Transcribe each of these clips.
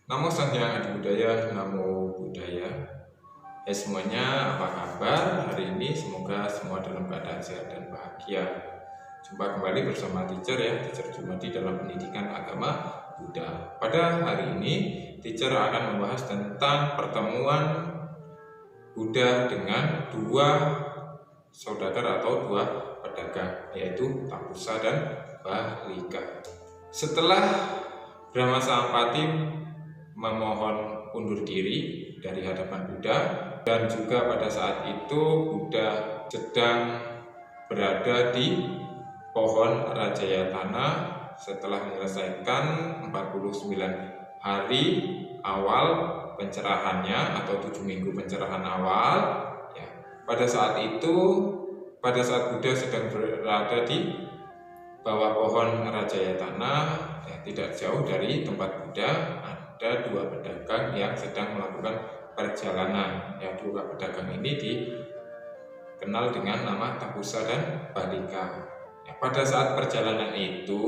Namo Sang Hyang Adi Budaya, Namo Buddhaya. Hai semuanya, apa kabar hari ini? Semoga semua dalam keadaan sehat dan bahagia. Jumpa kembali bersama Teacher Jumadi dalam pendidikan agama Buddha. Pada hari ini, Teacher akan membahas tentang pertemuan Buddha dengan dua saudagar atau dua pedagang, yaitu Tapusa dan Bahlika. Setelah Brahma Sampati memohon undur diri dari hadapan Buddha, dan juga pada saat itu Buddha sedang berada di pohon Rajayatana setelah menyelesaikan 49 hari awal pencerahannya atau 7 minggu pencerahan awal ya. Pada saat Buddha sedang berada di bawah pohon Rajayatana ya, tidak jauh dari tempat Buddha ada dua pedagang yang sedang melakukan perjalanan. Ya, dua pedagang ini dikenal dengan nama Tapusa dan Bahlika. Ya, pada saat perjalanan itu,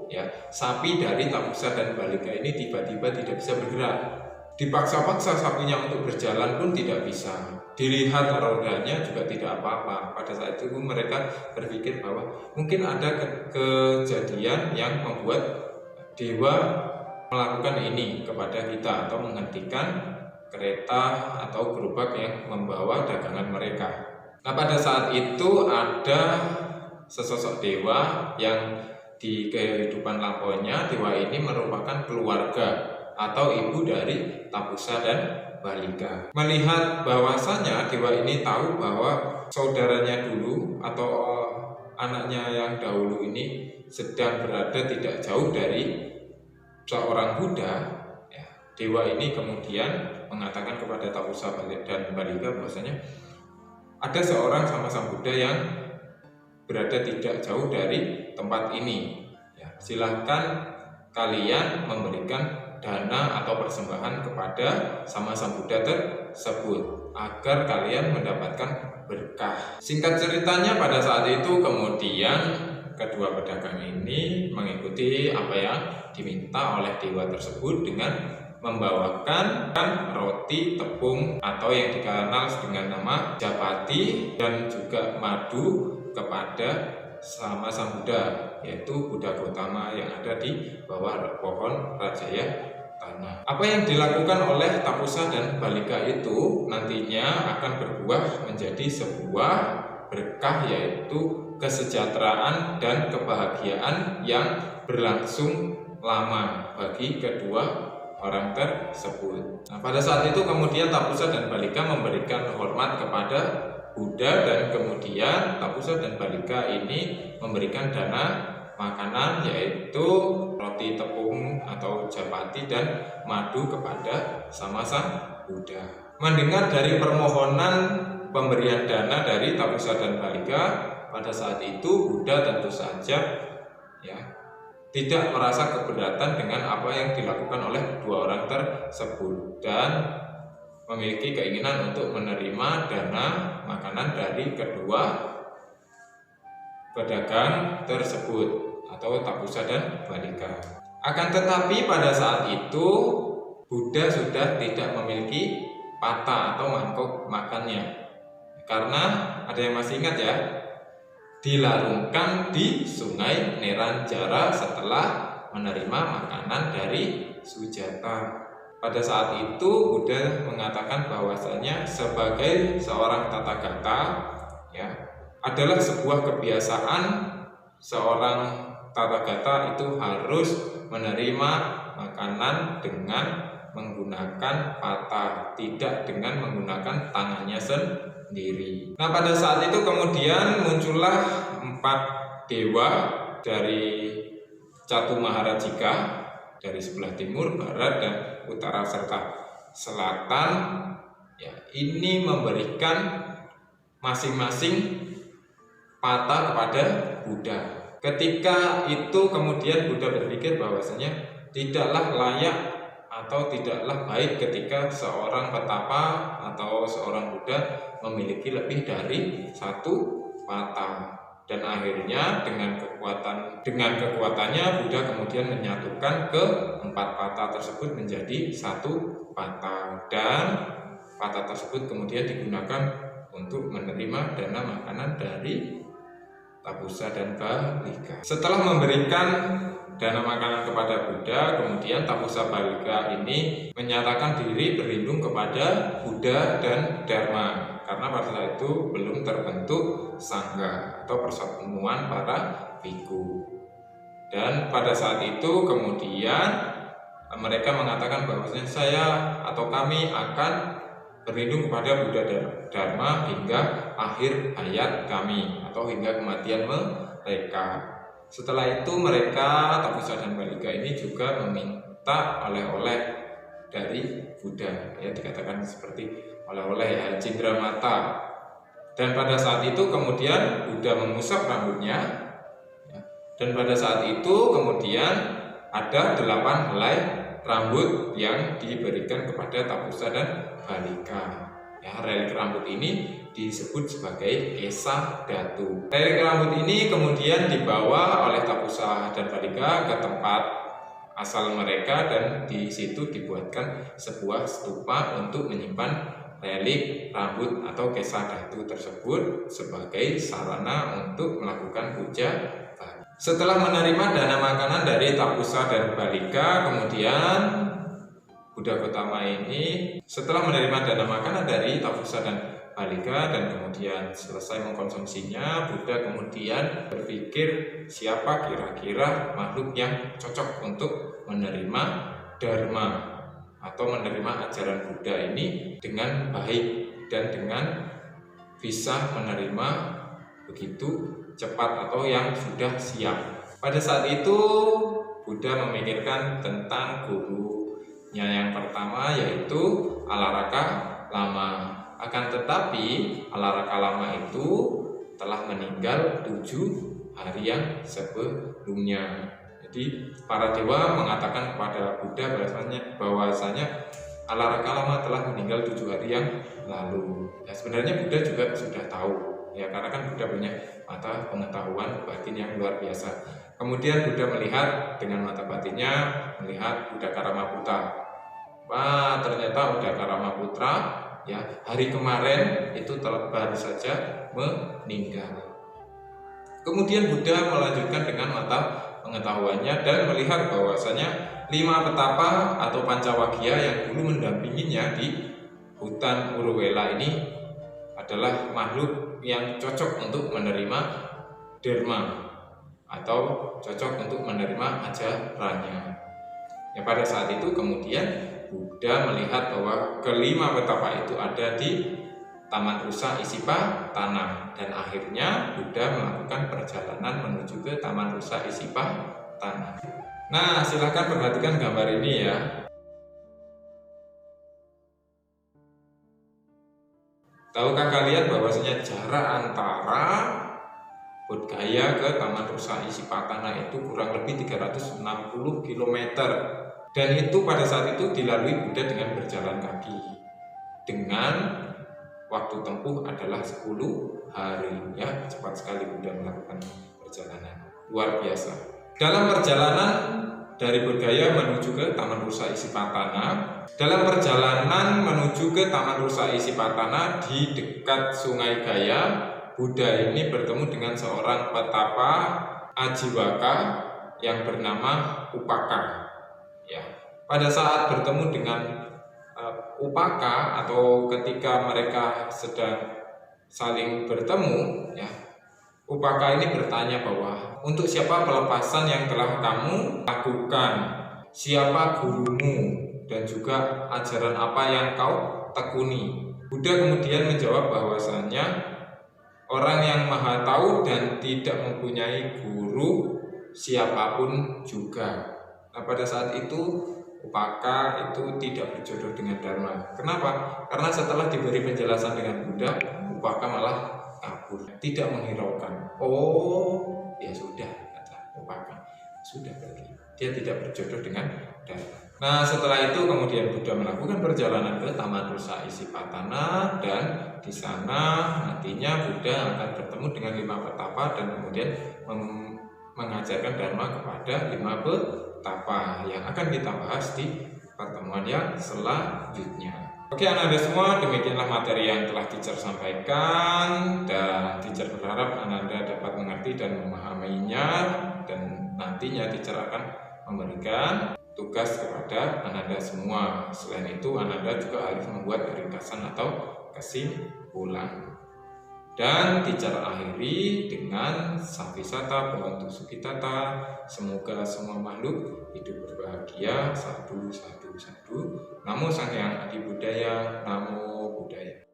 ya, sapi dari Tapusa dan Bahlika ini tiba-tiba tidak bisa bergerak. Dipaksa-paksa sapinya untuk berjalan pun tidak bisa. Dilihat rodanya juga tidak apa-apa. Pada saat itu mereka berpikir bahwa mungkin ada kejadian yang membuat dewa melakukan ini kepada kita atau menghentikan kereta atau gerobak yang membawa dagangan mereka. Nah, pada saat itu ada sesosok dewa yang di kehidupan lampaunya dewa ini merupakan keluarga atau ibu dari Tapusa dan Bahlika. Melihat bahwasanya dewa ini tahu bahwa saudaranya dulu atau anaknya yang dahulu ini sedang berada tidak jauh dari seorang Buddha, ya, dewa ini kemudian mengatakan kepada Tapusa dan Bahlika bahwasanya ada seorang sama Sang Buddha yang berada tidak jauh dari tempat ini. Ya, silahkan kalian memberikan dana atau persembahan kepada sama Sang Buddha tersebut agar kalian mendapatkan berkah. Singkat ceritanya pada saat itu kemudian kedua pedagang ini mengikuti apa yang diminta oleh dewa tersebut dengan membawakan roti tepung atau yang dikenal dengan nama japati dan juga madu kepada sama Sang Buddha, yaitu Buddha Gautama yang ada di bawah pohon Rajayatana. Apa yang dilakukan oleh Tapusa dan Bahlika itu nantinya akan berbuah menjadi sebuah berkah, yaitu kesejahteraan dan kebahagiaan yang berlangsung lama bagi kedua orang tersebut. Nah, pada saat itu kemudian Tapusa dan Bahlika memberikan hormat kepada Buddha dan kemudian Tapusa dan Bahlika ini memberikan dana makanan yaitu roti tepung atau japati dan madu kepada sama Sang Buddha. Mendengar dari permohonan pemberian dana dari Tapusa dan Bahlika, pada saat itu Buddha tentu saja ya tidak merasa keberatan dengan apa yang dilakukan oleh dua orang tersebut dan memiliki keinginan untuk menerima dana makanan dari kedua pedagang tersebut atau Tapusa dan Bahlika. Akan tetapi pada saat itu Buddha sudah tidak memiliki patah atau mangkok makannya, karena ada yang masih ingat ya, dilarungkan di sungai Neranjara setelah menerima makanan dari Sujata. Pada saat itu Buddha mengatakan bahwasanya sebagai seorang Tathagata ya, adalah sebuah kebiasaan seorang Tathagata itu harus menerima makanan dengan menggunakan patah, tidak dengan menggunakan tangannya sendiri. Nah, pada saat itu kemudian muncullah 4 dewa dari Catu Maharajika dari sebelah timur, barat, dan utara serta selatan. Ya, ini memberikan masing-masing patah kepada Buddha. Ketika itu kemudian Buddha berpikir bahwasanya tidaklah layak atau tidaklah baik ketika seorang petapa atau seorang Buddha memiliki lebih dari satu patah. Dan akhirnya dengan kekuatannya Buddha kemudian menyatukan keempat patah tersebut menjadi satu patah, dan patah tersebut kemudian digunakan untuk menerima dana makanan dari Tapusa dan Balika. Setelah memberikan dana makanan kepada Buddha, kemudian Tapusa Balika ini menyatakan diri berlindung kepada Buddha dan Dharma, karena pada saat itu belum terbentuk sangga atau pertemuan para biku. Dan pada saat itu kemudian mereka mengatakan bahwasanya saya atau kami akan berlindung kepada Buddha dan Dharma hingga akhir hayat kami atau hingga kematian mereka. Setelah itu mereka, Tapusa dan Balika ini juga meminta oleh-oleh dari Buddha, ya dikatakan seperti oleh-oleh ya, cindramata. Dan pada saat itu kemudian Buddha mengusap rambutnya, ya. Dan pada saat itu kemudian ada 8 helai rambut yang diberikan kepada Tapusa dan Balika. Ya, relik rambut ini disebut sebagai Kesa Datu. Relik rambut ini kemudian dibawa oleh Tapusa dan Balika ke tempat asal mereka, dan di situ dibuatkan sebuah stupa untuk menyimpan relik rambut atau Kesa Datu tersebut sebagai sarana untuk melakukan puja. Setelah menerima dana makanan dari Tapusa dan Balika, kemudian Buddha Gautama ini setelah menerima dana makanan dari Tapusa dan Balika dan kemudian selesai mengkonsumsinya, Buddha kemudian berpikir siapa kira-kira makhluk yang cocok untuk menerima Dharma atau menerima ajaran Buddha ini dengan baik dan dengan bisa menerima begitu cepat atau yang sudah siap. Pada saat itu Buddha memikirkan tentang gurunya yang pertama, yaitu Alaraka Lama. Akan tetapi Alaraka Lama itu telah meninggal 7 hari yang sebelumnya. Jadi para dewa mengatakan kepada Buddha bahwasanya Alaraka Lama telah meninggal 7 hari yang lalu. Ya, sebenarnya Buddha juga sudah tahu, ya, karena kan Buddha punya mata pengetahuan batin yang luar biasa. Kemudian Buddha melihat dengan mata batinnya, melihat Uddakaramaputra. Wah, ternyata Uddakaramaputra, ya, hari kemarin itu baru saja meninggal. Kemudian Buddha melanjutkan dengan mata pengetahuannya dan melihat bahwasanya 5 petapa atau Pancawagya yang dulu mendampinginya di hutan Uruwela ini adalah makhluk yang cocok untuk menerima Dharma atau cocok untuk menerima ajarannya. Ya, pada saat itu kemudian Buddha melihat bahwa kelima petapa itu ada di Taman Rusa Isipatana, dan akhirnya Buddha melakukan perjalanan menuju ke Taman Rusa Isipatana. Nah, silahkan perhatikan gambar ini ya. Tahukah kalian bahwasanya jarak antara Bodh Gaya ke Taman Rusa Isipatana itu kurang lebih 360 km. Dan itu pada saat itu dilalui Buddha dengan berjalan kaki. Dengan waktu tempuh adalah 10 hari, ya, cepat sekali Buddha melakukan perjalanan. Luar biasa. Dalam perjalanan dari Bodh Gaya menuju ke Taman Rusa Isipatana, di dekat Sungai Gaya, Buddha ini bertemu dengan seorang petapa Ajiwaka yang bernama Upaka. Ya, pada saat bertemu dengan Upaka atau ketika mereka sedang saling bertemu, ya, Upaka ini bertanya bahwa untuk siapa pelepasan yang telah kamu lakukan, siapa gurumu, dan juga ajaran apa yang kau tekuni. Buddha kemudian menjawab bahwasanya orang yang maha tahu dan tidak mempunyai guru siapapun juga. Nah, pada saat itu Upaka itu tidak berjodoh dengan Dharma. Kenapa? Karena setelah diberi penjelasan dengan Buddha, Upaka malah kabur, tidak menghiraukan. Oh, ya sudah, kata Upaka, sudah pergi. Dia tidak berjodoh dengan Dharma. Nah, setelah itu kemudian Buddha melakukan perjalanan ke Taman Rusa Isipatana, dan di sana nantinya Buddha akan bertemu dengan 5 petapa dan kemudian mengajarkan Dharma kepada 5 petapa yang akan kita bahas di pertemuan yang selanjutnya. Oke Ananda semua, demikianlah materi yang telah teacher sampaikan, dan teacher berharap Ananda dapat mengerti dan memahaminya, dan nantinya teacher akan memberikan tugas kepada Ananda semua. Selain itu Ananda juga harus membuat ringkasan atau kesimpulan. Dan teacher akhiri dengan Savisata Bhavantu Sukhitata. Semoga semua makhluk hidup berbahagia. Sadu, sadu, sadu. Namo Sang Hyang Adi Budaya. Namo Buddhaya.